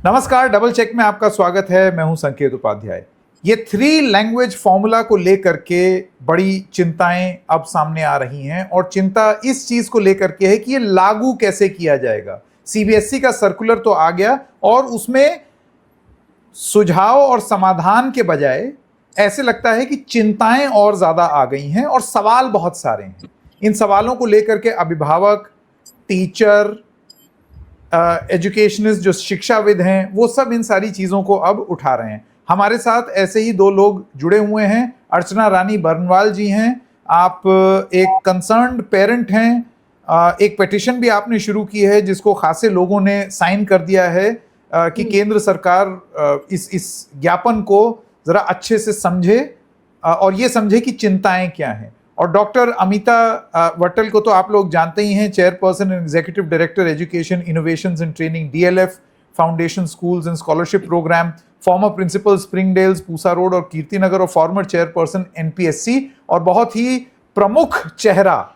नमस्कार, double check में आपका स्वागत है। मैं हूं संकेत उपाध्याय। ये 3 लैंग्वेज फॉर्मूला को लेकर के बड़ी चिंताएं अब सामने आ रही हैं और चिंता इस चीज को लेकर के है कि ये लागू कैसे किया जाएगा। सीबीएसई का सर्कुलर तो आ गया और उसमें सुझाव और समाधान के बजाय ऐसे लगता है कि चिंताएं और ज्यादा आ गई हैं और सवाल बहुत सारे हैं। इन सवालों को लेकर के अभिभावक, टीचर, एजुकेशनिस्ट जो शिक्षाविद हैं, वो सब इन सारी चीज़ों को अब उठा रहे हैं। हमारे साथ ऐसे ही 2 लोग जुड़े हुए हैं। अर्चना रानी बरनवाल जी हैं, आप एक कंसर्न्ड पेरेंट हैं। एक पिटीशन भी आपने शुरू की है जिसको खासे लोगों ने साइन कर दिया है कि केंद्र सरकार इस ज्ञापन को ज़रा अच्छे से समझे और ये समझे कि चिंताएं क्या हैं। और डॉक्टर अमिता वट्टल को तो आप लोग जानते ही हैं, chairperson and executive director education innovations and training, DLF foundation schools and scholarship programme, former principal Springdales, Pusa road और कीर्तिनगर और फॉर्मर चेयरपर्सन एनपीएससी और बहुत ही प्रमुख चेहरा,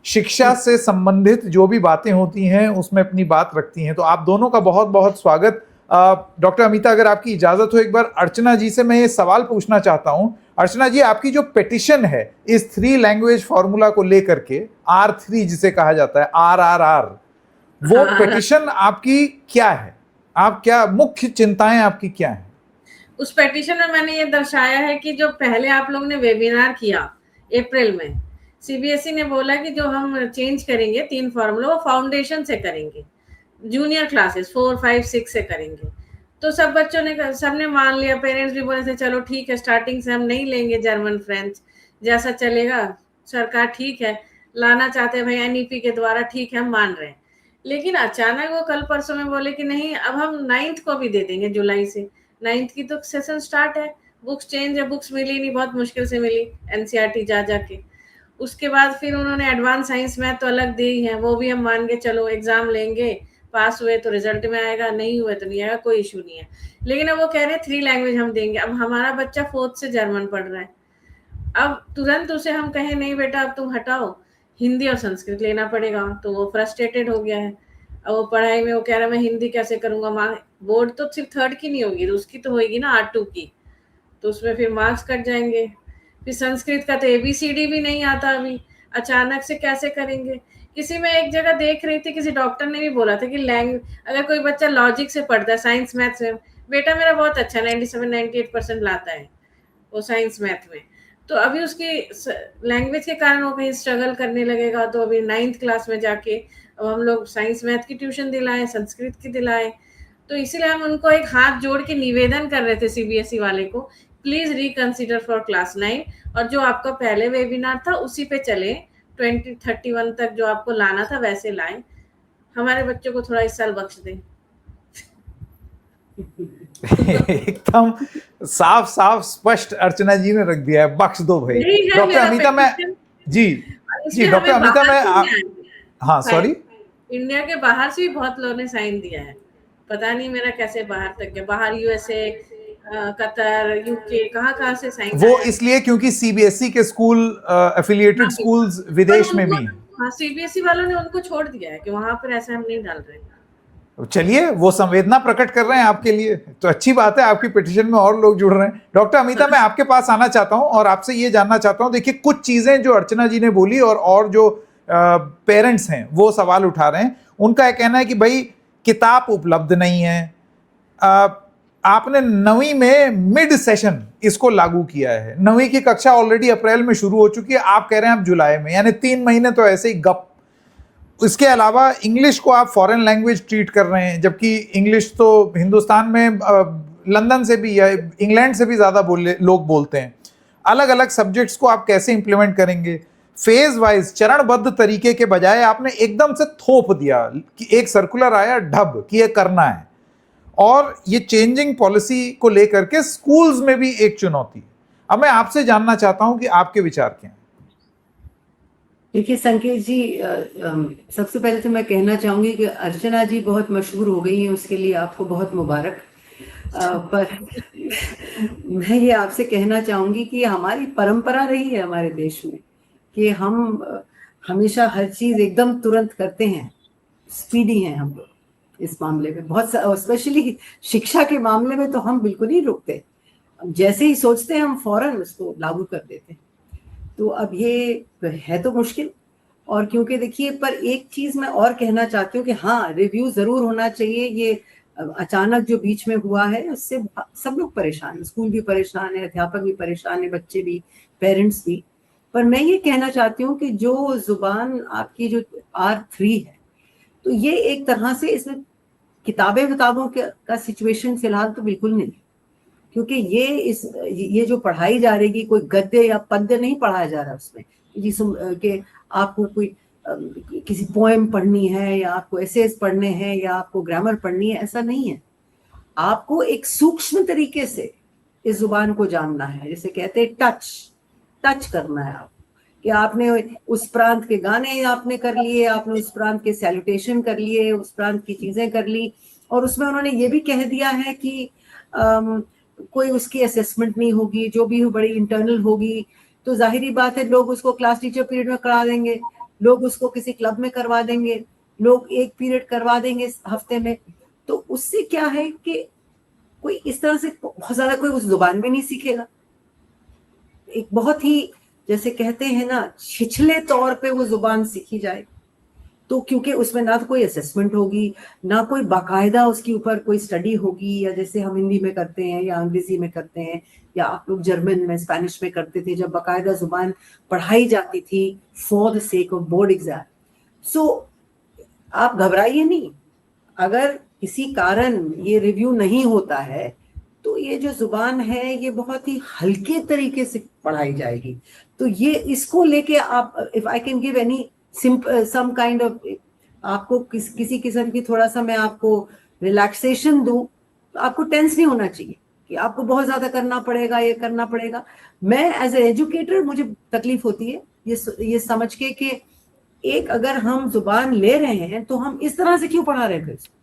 शिक्षा से संबंधित जो भी बातें होती हैं उसमें अपनी बात रखती हैं। तो आप दोनों का बहुत बहुत स्वागत। डॉक्टर अमिता, अगर आपकी इजाजत हो, एक बार अर्चना जी से मैं ये सवाल पूछना चाहता हूं। अर्चना जी, आपकी जो पिटिशन है इस 3 लैंग्वेज फॉर्मूला को लेकर के, R3 जिसे कहा जाता है, RRR, वो पिटिशन आपकी क्या है? आप क्या मुख्य चिंताएं आपकी क्या है? उस पिटिशन में मैंने ये दर्शाया है कि जो पहले आप लोग ने वेबिनार किया अप्रैल में, सीबीएसई ने बोला कि जो हम चेंज करेंगे 3 फॉर्मूला वो फाउंडेशन से करेंगे, जूनियर क्लासेस 4, 5, 6 से करेंगे। तो सब बच्चों ने, सबने मान लिया। पेरेंट्स भी बोले थे चलो ठीक है, स्टार्टिंग से हम नहीं लेंगे जर्मन फ्रेंच, जैसा चलेगा सरकार ठीक है, लाना चाहते हैं भाई एनईपी के द्वारा, ठीक है हम मान रहे हैं। लेकिन अचानक वो कल परसों में बोले कि नहीं, अब हम 9th को भी दे देंगे, जुलाई से 9th की तो सेशन स्टार्ट है। बुक्स चेंज है, बुक्स मिली नहीं, बहुत मुश्किल से मिली एनसीईआरटी जा जाके। उसके बाद फिर उन्होंने एडवांस साइंस मैथ तो अलग दी है, वो भी हम मान के चलो एग्जाम लेंगे, पास हुए तो रिजल्ट में आएगा, नहीं हुए तो नहीं आएगा, कोई इशू नहीं है। लेकिन अब वो कह रहे हैं 3 लैंग्वेज हम देंगे। अब हमारा बच्चा 4th से जर्मन पढ़ रहा है, अब तुरंत उसे हम कहें नहीं बेटा अब तुम हटाओ, हिंदी और संस्कृत लेना पड़ेगा, तो वो फ्रस्ट्रेटेड हो गया है। अब वो पढ़ाई में वो कह रहा है मैं हिंदी कैसे करूंगा, बोर्ड तो सिर्फ 3rd की नहीं होगी, उसकी तो होगी ना R2 की, तो उसमें फिर मार्क्स कट जाएंगे। फिर संस्कृत का तो ABCD भी नहीं आता, अभी अचानक से कैसे करेंगे। किसी में एक जगह देख रही थी, किसी डॉक्टर ने भी बोला था कि अगर कोई बच्चा लॉजिक से पढ़ता है, साइंस मैथ्स में, बेटा मेरा बहुत अच्छा 97-98% लाता है वो साइंस मैथ में, तो अभी उसकी लैंग्वेज के कारण वो कहीं स्ट्रगल करने लगेगा। तो अभी 9th क्लास में जाके अब हम लोग साइंस मैथ की ट्यूशन दिलाएं, संस्कृत की दिलाएं। तो इसीलिए हम उनको एक हाथ जोड़ के निवेदन कर रहे थे सीबीएसई वाले को, प्लीज रिकंसिडर फॉर क्लास 9, और जो आपका पहले वेबिनार था उसी पे चले, 2031 तक जो आपको लाना था वैसे लाएं, हमारे बच्चों को थोड़ा इस साल बख्श दें। एकदम साफ साफ स्पष्ट अर्चना जी ने रख दिया है, बख्श दो भाई। डॉक्टर अमिता, मैं जी डॉक्टर अमिता, मैं हाँ सॉरी, इंडिया के बाहर से भी बहुत लोगों ने साइन दिया है, पता नहीं मेरा कैसे बाहर तक गया, बाहर यूएसए, कतर, यूके, कहाँ से साइन। वो इसलिए क्योंकि सीबीएसई के स्कूल, एफिलिएटेड स्कूल्स विदेश में भी हैं। हाँ, सीबीएसई वालों ने उनको छोड़ दिया है कि वहां पर ऐसा हम नहीं डाल रहे। चलिए, वो संवेदना प्रकट कर रहे हैं आपके लिए, तो अच्छी बात है, आपकी पिटीशन में और लोग जुड़ रहे हैं। डॉक्टर अमिता, मैं आपके पास आना चाहता हूं और आपसे ये जानना चाहता हूं, देखिए कुछ चीजें जो अर्चना जी ने बोली और जो पेरेंट्स हैं वो सवाल उठा रहे हैं। उनका यह कहना है कि भाई किताब उपलब्ध नहीं है। आपने 9वीं में मिड सेशन इसको लागू किया है, 9वीं की कक्षा ऑलरेडी अप्रैल में शुरू हो चुकी है, आप कह रहे हैं आप जुलाई में, यानी 3 महीने तो ऐसे ही गप। इसके अलावा इंग्लिश को आप फॉरेन लैंग्वेज ट्रीट कर रहे हैं, जबकि इंग्लिश तो हिंदुस्तान में लंदन से भी या इंग्लैंड से भी ज़्यादा लोग बोलते हैं। अलग अलग सब्जेक्ट्स को आप कैसे इंप्लीमेंट करेंगे? फेज वाइज, चरणबद्ध तरीके के बजाय आपने एकदम से थोप दिया कि एक सर्कुलर आया ढब कि ये करना है, और ये चेंजिंग पॉलिसी को लेकर के स्कूल्स में भी एक चुनौती। अब मैं आपसे जानना चाहता हूं कि आपके विचार क्या हैं। देखिए संकेत जी, सबसे पहले तो मैं कहना चाहूंगी कि अर्चना जी बहुत मशहूर हो गई हैं, उसके लिए आपको बहुत मुबारक। पर मैं ये आपसे कहना चाहूंगी कि हमारी परंपरा रही है हमारे देश में कि हम हमेशा हर चीज एकदम तुरंत करते हैं, स्पीडी हैं हम लोग। इस मामले में, बहुत स्पेशली शिक्षा के मामले में तो हम बिल्कुल नहीं रुकते, जैसे ही सोचते हैं हम फौरन उसको लागू कर देते हैं। तो अब ये है तो मुश्किल। और क्योंकि देखिए, पर एक चीज मैं और कहना चाहती हूँ कि हाँ, रिव्यू जरूर होना चाहिए। ये अचानक जो बीच में हुआ है उससे सब लोग परेशान हैं, स्कूल भी परेशान है, अध्यापक भी परेशान है, बच्चे भी, पेरेंट्स भी। पर मैं ये कहना चाहती हूँ कि जो जुबान आपकी जो R3 है, तो ये एक तरह से इसमें किताबों का सिचुएशन फिलहाल तो बिल्कुल नहीं, क्योंकि ये जो पढ़ाई जा रही है, कोई गद्य या पद्य नहीं पढ़ाया जा रहा उसमें कि आपको कोई किसी पोएम पढ़नी है या आपको एसेस पढ़ने हैं या आपको ग्रामर पढ़नी है, ऐसा नहीं है। आपको एक सूक्ष्म तरीके से इस जुबान को जानना है, जैसे कहते हैं टच करना है आप, कि आपने उस प्रांत के गाने आपने कर लिए, आपने उस प्रांत के सैल्यूटेशन कर लिए, उस प्रांत की चीजें कर ली, और उसमें उन्होंने ये भी कह दिया है कि कोई उसकी असेसमेंट नहीं होगी, जो भी हो बड़ी इंटरनल होगी। तो जाहिरी बात है, लोग उसको क्लास टीचर पीरियड में करा देंगे, लोग उसको किसी क्लब में करवा देंगे, लोग एक पीरियड करवा देंगे हफ्ते में। तो उससे क्या है कि कोई इस तरह से बहुत ज्यादा कोई उस जुबान में नहीं सीखेगा। एक बहुत ही, जैसे कहते हैं ना, छिछले तौर पे वो जुबान सीखी जाए, तो क्योंकि उसमें ना तो कोई असेसमेंट होगी, ना कोई बाकायदा उसके ऊपर कोई स्टडी होगी, या जैसे हम हिंदी में करते हैं या अंग्रेजी में करते हैं या आप लोग जर्मन में, स्पेनिश में करते थे, जब बाकायदा जुबान पढ़ाई जाती थी for the sake of board exam. So आप घबराइए नहीं, अगर किसी कारण ये रिव्यू नहीं होता है तो ये जो जुबान है ये बहुत ही हल्के तरीके से पढ़ाई जाएगी। तो ये इसको लेके आप, if I can give any some kind of, आपको किसी किस्म की थोड़ा सा मैं आपको रिलैक्सेशन दूं, तो आपको टेंस नहीं होना चाहिए कि आपको बहुत ज्यादा करना पड़ेगा, ये करना पड़ेगा। मैं एज ए एजुकेटर मुझे तकलीफ होती है ये समझ के कि एक अगर हम जुबान ले रहे हैं तो हम इस तरह से क्यों पढ़ा रहे थे।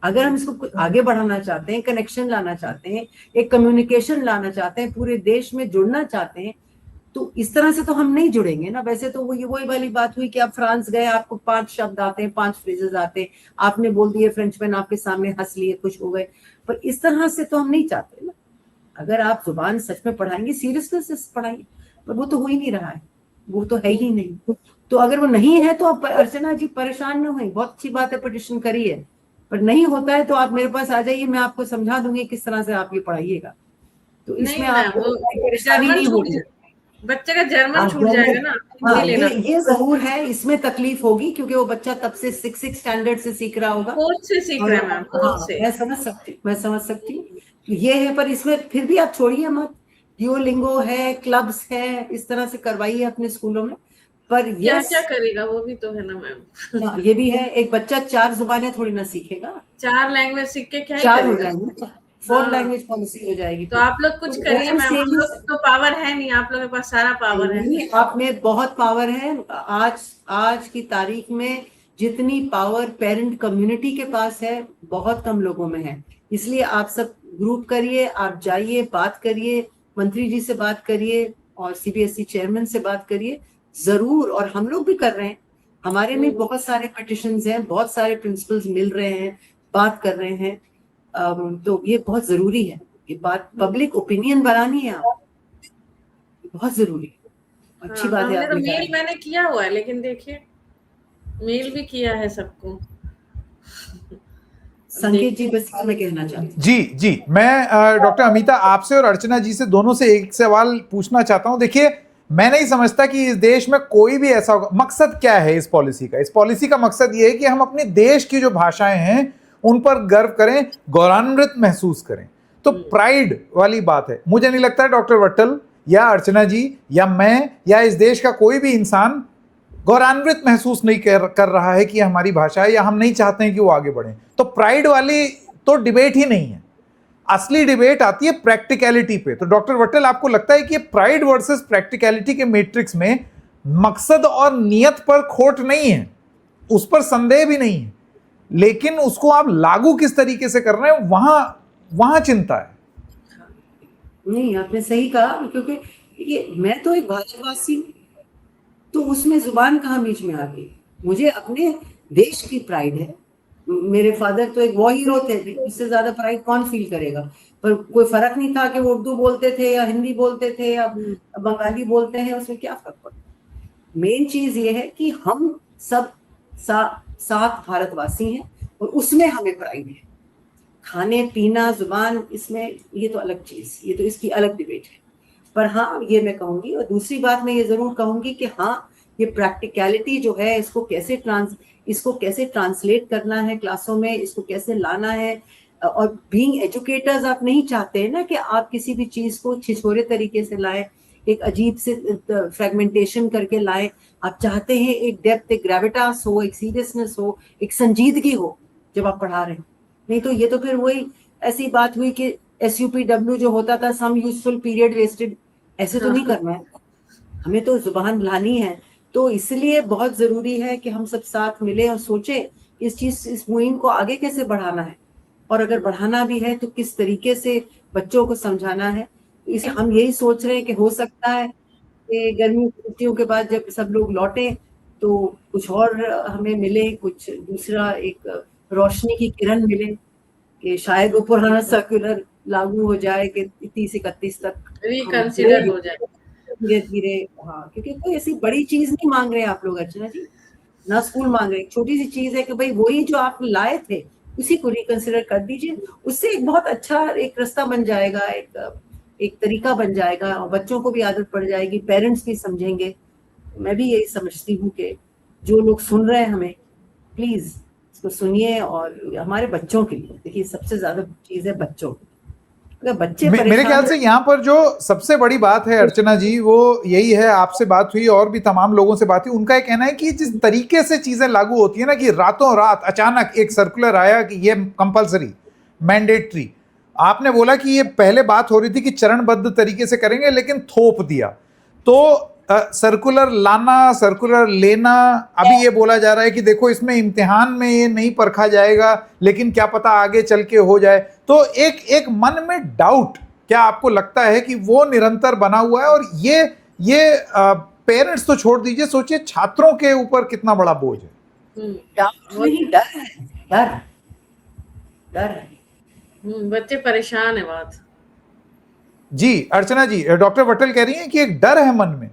अगर हम इसको आगे बढ़ाना चाहते हैं, कनेक्शन लाना चाहते हैं, एक कम्युनिकेशन लाना चाहते हैं, पूरे देश में जुड़ना चाहते हैं, तो इस तरह से तो हम नहीं जुड़ेंगे ना। वैसे तो वही वाली बात हुई कि आप फ्रांस गए, आपको 5 शब्द आते हैं, 5 फ्रेजेस आते हैं, आपने बोल दिए, फ्रेंचमैन आपके सामने हंस लिए, खुश हो गए। पर इस तरह से तो हम नहीं चाहते ना। अगर आप जुबान सच में पढ़ाएंगे, सीरियसनेस से पढ़ाएंगे, पर वो तो हो ही नहीं रहा है, वो तो है ही नहीं। तो अगर वो नहीं है तो आप, अर्चना जी परेशान न हुई, बहुत अच्छी बात है, पिटिशन करिए, पर नहीं होता है तो आप मेरे पास आ जाइए, मैं आपको समझा दूंगी किस तरह से आप ये पढ़ाइएगा। तो इसमें आपको परेशानी नहीं होगी, बच्चे का जर्मन छूट जाएगा ना। हाँ, ये जरूर है, इसमें तकलीफ होगी क्योंकि वो बच्चा तब से 6 स्टैंडर्ड से सीख रहा होगा, फोर्थ से सीख रहा है मैम, फोर्थ से। मैं समझ सकती हूँ ये है। पर इसमें फिर भी आप छोड़िए मत, ड्यूओलिंगो है, क्लब्स है, इस तरह से करवाइए अपने स्कूलों में। पर क्या करेगा वो भी तो है ना मैम। ये भी है, एक बच्चा 4 जुबानें थोड़ी ना सीखेगा, 4 लैंग्वेज सीख के क्या 4 हो जाएंगे, 4 लैंग्वेज पॉलिसी हो जाएगी। तो आप लोग कुछ करिए मैम, आप लोग तो पावर है नहीं, आप लोगों के पास सारा पावर है। आप में बहुत पावर है। आज की तारीख में जितनी पावर पेरेंट कम्युनिटी के पास है, बहुत कम लोगों में है। इसलिए आप सब ग्रुप करिए, आप जाइए, बात करिए, मंत्री जी से बात करिए और CBSE चेयरमैन से बात करिए जरूर। और हम लोग भी कर रहे हैं, हमारे में बहुत सारे पिटिशंस हैं, बहुत सारे प्रिंसिपल्स मिल रहे हैं, बात कर रहे हैं। तो ये बहुत जरूरी है, ये बात पब्लिक ओपिनियन बनानी है, आप बहुत जरूरी है। अच्छी बात है। तो मेल मैंने किया हुआ है, लेकिन देखिए मेल भी किया है सबको। संकेत जी बस मैं कहना चाहती हूँ। जी मैं डॉक्टर अमिता आपसे और अर्चना जी से दोनों से एक सवाल पूछना चाहता हूं। देखिए, मैं नहीं समझता कि इस देश में कोई भी ऐसा होगा। मकसद क्या है इस पॉलिसी का? इस पॉलिसी का मकसद ये है कि हम अपने देश की जो भाषाएं हैं उन पर गर्व करें, गौरवान्वित महसूस करें। तो प्राइड वाली बात है। मुझे नहीं लगता डॉक्टर वट्टल या अर्चना जी या मैं या इस देश का कोई भी इंसान गौरवान्वित महसूस नहीं कर रहा है कि हमारी भाषा है, या हम नहीं चाहते हैं कि वो आगे बढ़े। तो प्राइड वाली तो डिबेट ही नहीं है। असली डिबेट आती है प्रैक्टिकलिटी पे। तो डॉक्टर वट्टल, आपको लगता है कि प्राइड वर्सेस प्रैक्टिकलिटी के मैट्रिक्स में मकसद और नियत पर खोट नहीं है, उस पर संदेह भी नहीं है, लेकिन उसको आप लागू किस तरीके से कर रहे हैं वहां चिंता है। नहीं, आपने सही कहा, क्योंकि ये मैं तो एक भारतवासी हूँ, तो उसमें जुबान कहाँ बीच में आ गई। मुझे अपने देश की प्राइड है, मेरे फादर तो एक वॉर हीरो थे, इससे ज्यादा प्राइड कौन फील करेगा। पर कोई फर्क नहीं था कि वो उर्दू बोलते थे या हिंदी बोलते थे या बंगाली बोलते हैं, उसमें क्या फर्क पड़ता। मेन चीज ये है कि हम सब सात भारतवासी हैं और उसमें हमें प्राइड है। खाने पीना जुबान इसमें ये तो अलग चीज, ये तो इसकी अलग डिबेट है। पर हाँ ये मैं कहूंगी, और दूसरी बात मैं ये जरूर कहूंगी कि हाँ ये प्रैक्टिकलिटी जो है इसको कैसे ट्रांसलेट करना है क्लासों में, इसको कैसे लाना है। और बीइंग एजुकेटर्स आप नहीं चाहते हैं ना कि आप किसी भी चीज को छिछोरे तरीके से लाएं, एक अजीब से फ्रेगमेंटेशन करके लाएं। आप चाहते हैं एक डेप्थ, एक ग्रेविटास हो, एक सीरियसनेस हो, एक संजीदगी हो जब आप पढ़ा रहे हैं। नहीं तो ये तो फिर वही ऐसी बात हुई कि SUPW जो होता था, सम यूजफुल पीरियड वेस्टेड, ऐसे तो नहीं करना है। हमें तो जुबान लानी है। तो इसलिए बहुत जरूरी है कि हम सब साथ मिले और सोचें इस मुहिम को आगे कैसे बढ़ाना है, और अगर बढ़ाना भी है तो किस तरीके से बच्चों को समझाना है। इस हम यही सोच रहे हैं कि हो सकता है कि गर्मी की छुट्टियों के बाद जब सब लोग लौटे तो कुछ और हमें मिले, कुछ दूसरा एक रोशनी की किरण मिले, कि शायद वो पुराना सर्कुलर लागू हो जाए कि 30-31 तक रिकंसिडर हो जाए धीरे धीरे। हाँ, क्योंकि कोई ऐसी बड़ी चीज नहीं मांग रहे आप लोग अर्चना जी, ना स्कूल मांग रहे, छोटी सी चीज है कि भाई वही जो आप लाए थे उसी को रिकंसिडर कर दीजिए। उससे एक बहुत अच्छा एक रास्ता बन जाएगा, एक तरीका बन जाएगा, और बच्चों को भी आदत पड़ जाएगी, पेरेंट्स भी समझेंगे। मैं भी यही समझती हूँ कि जो लोग सुन रहे हैं हमें, प्लीज इसको सुनिए, और हमारे बच्चों के लिए देखिए सबसे ज्यादा चीज है बच्चों की। अगर बच्चे मेरे ख्याल से यहाँ पर जो सबसे बड़ी बात है अर्चना जी वो यही है, आपसे बात हुई और भी तमाम लोगों से बात हुई, उनका ये कहना है कि जिस तरीके से चीजें लागू होती है ना, कि रातों रात अचानक एक सर्कुलर आया कि ये कंपलसरी मैंडेटरी, आपने बोला कि ये पहले बात हो रही थी कि चरणबद्ध तरीके से करेंगे, लेकिन थोप दिया। तो सर्कुलर लाना, सर्कुलर लेना, अभी ये बोला जा रहा है कि देखो इसमें इम्तिहान में ये नहीं परखा जाएगा, लेकिन क्या पता आगे चल के हो जाए। तो एक मन में डाउट, क्या आपको लगता है कि वो निरंतर बना हुआ है? और ये पेरेंट्स तो छोड़ दीजिए, सोचिए छात्रों के ऊपर कितना बड़ा बोझ है। डाउट नहीं, डर है, डर है। बच्चे परेशान है बहुत। जी अर्चना जी, डॉक्टर वटल कह रही हैं कि एक डर है मन में।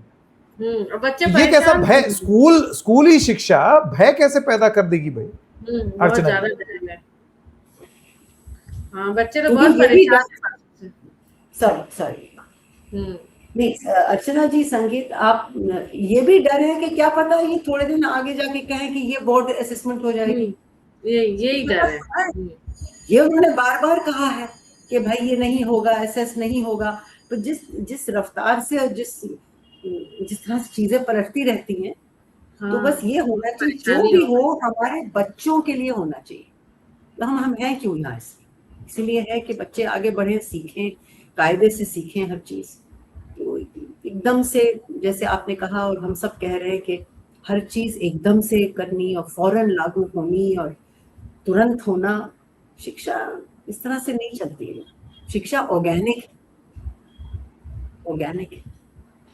बच्चे ये कैसा भय, स्कूली शिक्षा भय कैसे पैदा कर देगी भाई? बहुत ज्यादा डर है। हाँ, बच्चे तो बहुत परेशान हैं। सॉरी नहीं अर्चना जी, संगीत आप, ये भी डर है कि क्या पता ये थोड़े दिन आगे जाके कहें कि ये बोर्ड असेसमेंट हो जाएगी। यही डर है। ये उन्होंने बार बार कहा है कि भाई ये नहीं होगा, एसएस नहीं होगा। तो जिस रफ्तार से और जिस तरह से चीजें पलटती रहती हैं, तो बस ये होना चाहिए, जो भी हो हमारे बच्चों के लिए होना चाहिए। तो हम हैं क्यों यहाँ, इसलिए है कि बच्चे आगे बढ़े, सीखें, कायदे से सीखें हर चीज। तो एकदम से, जैसे आपने कहा और हम सब कह रहे हैं कि हर चीज एकदम से करनी और फौरन लागू होनी और तुरंत होना, शिक्षा इस तरह से नहीं चलती है। शिक्षा ऑर्गेनिक।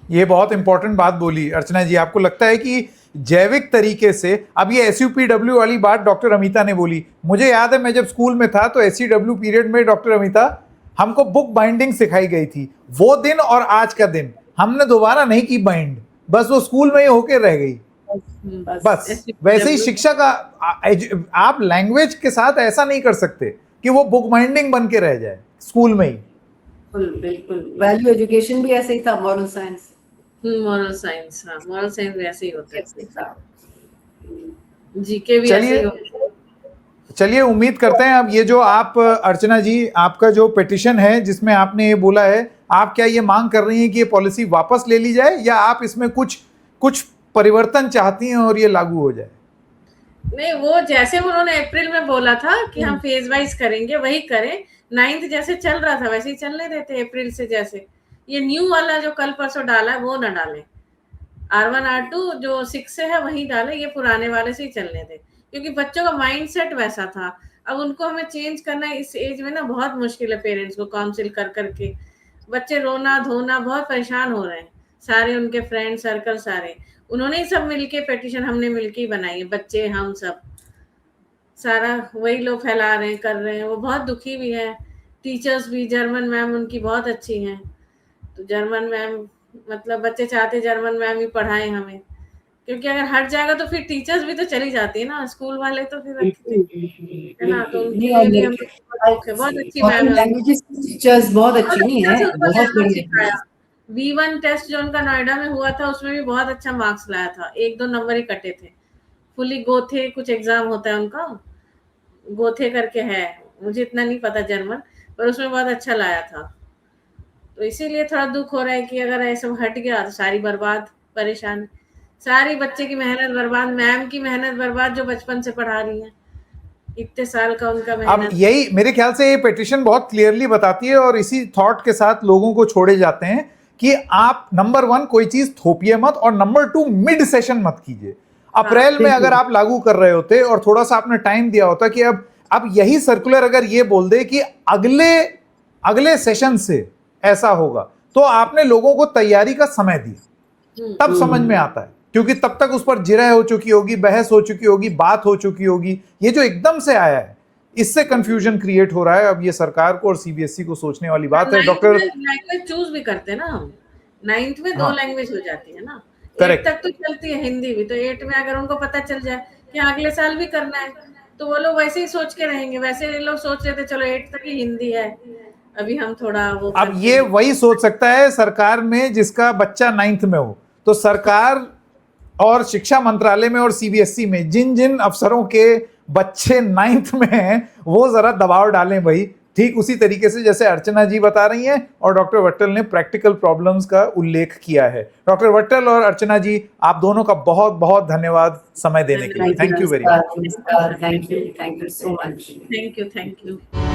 ये बहुत इंपॉर्टेंट बात बोली अर्चना जी। आपको लगता है कि जैविक तरीके से, अब ये SUPW वाली बात डॉक्टर अमिता ने बोली, मुझे याद है मैं जब स्कूल में था तो SCW पीरियड में डॉक्टर अमिता हमको बुक बाइंडिंग सिखाई गई थी। वो दिन और आज का दिन हमने दोबारा नहीं की बाइंड, बस वो स्कूल में ही होके रह गई। बस वैसे ही शिक्षा का आप लैंग्वेज के साथ ऐसा नहीं कर सकते कि वो बुक बाइंडिंग बन के रह जाए स्कूल में ही। बिल्कुल वैल्यू एजुकेशन भी ऐसे ही था, मॉरल साइंस हाँ, मॉरल साइंस वैसे ही होता है, जीके भी ऐसे ही होता है। चलिए उम्मीद करते हैं अब ये जो आप अर्चना जी, आपका जो पिटिशन है जिसमें आपने ये बोला है, आप क्या ये मांग कर रही हैं कि ये पॉलिसी वापस ले ली जाए, या आप इसमें कुछ परिवर्तन चाहती हैं और ये लागू हो जाए? नहीं, वो जैसे उन्होंने अप्रैल में बोला था कि हम फेज वाइज करेंगे वही करें। 9th जैसे चल रहा था वैसे ही चलने देते अप्रैल से। जैसे ये न्यू वाला जो कल परसों डाला है वो ना डालें, R1 R2 जो 6 से है वही डालें, ये पुराने वाले से ही चलने दें, क्योंकि बच्चों का माइंड सेट वैसा था। अब उनको हमें चेंज करना इस एज में ना बहुत मुश्किल है। पेरेंट्स को काउंसिल कर करके बच्चे रोना धोना बहुत परेशान हो रहे हैं, सारे उनके फ्रेंड सर्कल सारे। उन्होंने ही सब मिलके पिटीशन हमने मिलके ही बनाई है, बच्चे हम सब। सारा वही लोग फैला रहे हैं, कर रहे हैं। वो बहुत दुखी भी है। टीचर्स भी, जर्मन मैम उनकी बहुत अच्छी हैं, तो जर्मन मैम मतलब बच्चे चाहते जर्मन मैम ही पढ़ाएं हमें, क्योंकि अगर हट जाएगा तो फिर टीचर्स भी तो चली जाती है ना, स्कूल वाले तो फिर रखते है ना, तो उनके लिए भी हमें बहुत दुख है। बहुत अच्छी मैम है, लैंग्वेजेस टीचर्स बहुत बहुत अच्छी नहीं अच्छा है, से उनको बहुत जर्मन बड़ी। सिखाया। B1 टेस्ट जो उनका नोएडा में हुआ था उसमें भी बहुत अच्छा मार्क्स लाया था, 1-2 नंबर ही कटे थे। फुली गोथे कुछ एग्जाम होता है उनका, गोथे करके है, मुझे इतना नहीं पता जर्मन, पर उसमें बहुत अच्छा लाया था। तो इसीलिए थोड़ा दुख हो रहा है कि अगर ऐसा हट गया तो सारी बर्बाद, परेशान, सारी बच्चे की मेहनत बर्बाद, मैम की मेहनत बर्बाद जो बचपन से पढ़ा रही है, इतने साल का उनका अब मेहनत। यही मेरे ख्याल से ये पिटिशन बहुत क्लियरली बताती है और इसी थॉट के साथ लोगों को छोड़े जाते हैं कि आप नंबर 1 कोई चीज थोपिए मत, और नंबर 2 मिड सेशन मत कीजिए। अप्रैल में अगर आप लागू कर रहे होते और थोड़ा सा आपने टाइम दिया होता कि अब यही सर्कुलर अगर ये बोल दे कि अगले सेशन से ऐसा होगा, तो आपने लोगों को तैयारी का समय दिया, तब समझ में आता है, क्योंकि तब तक उस पर जिरह हो चुकी होगी, बहस हो चुकी होगी, बात हो चुकी होगी। ये जो एकदम से आया है, इससे कंफ्यूजन क्रिएट हो रहा है। अब ये सरकार को और सीबीएसई को सोचने वाली बात है। डॉक्टर, लैंग्वेज चूज भी करते हैं ना हम, 9th में 2 लैंग्वेज हो जाती है ना, 8 Correct. तक तो चलती है हिंदी भी, तो 8 में अगर उनको पता चल जाए कि अगले साल भी करना है, तो वो लोग वैसे ही सोच के रहेंगे। वैसे ये लोग सोच रहे थे चलो 8 तक ही हिंदी है, अभी हम थोड़ा वो अब ये वही सोच सकता है सरकार में जिसका बच्चा 9th में हो। तो सरकार और शिक्षा मंत्रालय में और सीबीएसई में जिन जिन अफसरों के बच्चे 9th में हैं, वो जरा दबाव डालें भाई। ठीक उसी तरीके से जैसे अर्चना जी बता रही हैं और डॉक्टर वट्टल ने प्रैक्टिकल प्रॉब्लम्स का उल्लेख किया है। डॉक्टर वट्टल और अर्चना जी, आप दोनों का बहुत बहुत धन्यवाद समय देने के लिए। Thank you very much. Thank you so much. Thank you.